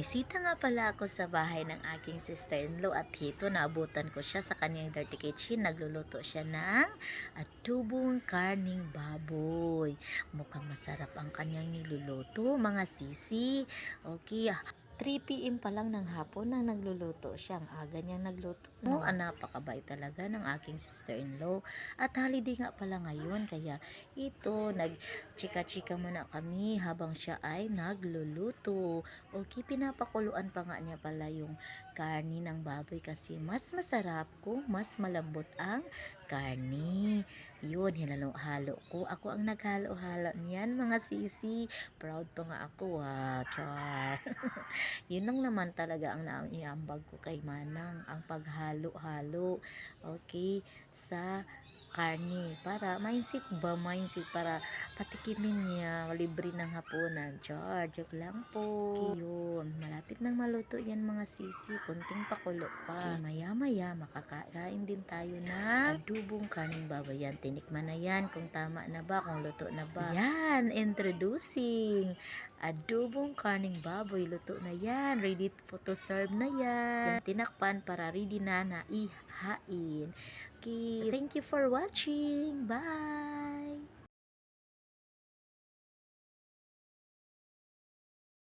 Bumisita nga pala ako sa bahay ng aking sister-in-law at hito naabutan ko siya sa kanyang dirty kitchen. Nagluluto siya ng adobong karning baboy. Mukhang masarap ang kanyang niluluto, mga sisi. Okay, 3 p.m. pa lang ng hapon na nagluluto siya. Ang aga niyang nagluto. No, napakabait talaga ng aking sister-in-law. At holiday nga pala ngayon, kaya ito, nag-chika-chika muna kami habang siya ay nagluluto. Okay, pinapakuluan pa nga niya pala yung karni ng baboy kasi mas masarap kung mas malambot ang karni. Yun, hinalo-halo ko. Ako ang naghalo-halo niyan, mga sisi. Proud pa nga ako, char. Yun lang naman talaga ang naiambag ko kay Manang, ang paghalo-halo, okay, sa karne para mindset para patikimin niya libre ng hapunan. Char, joke lang po. Okay, yun, malapit nang maluto yan, mga sisi, konting pakulo pa. Okay, maya maya makakain din tayo na adubong karning baboy. Yan, tinikman na yan kung tama na ba, kung luto na ba. Yan, introducing adobong karning baboy. Luto na yan, ready to serve na yan. Tinakpan para ready na ihain. Okay, thank you for watching. Bye!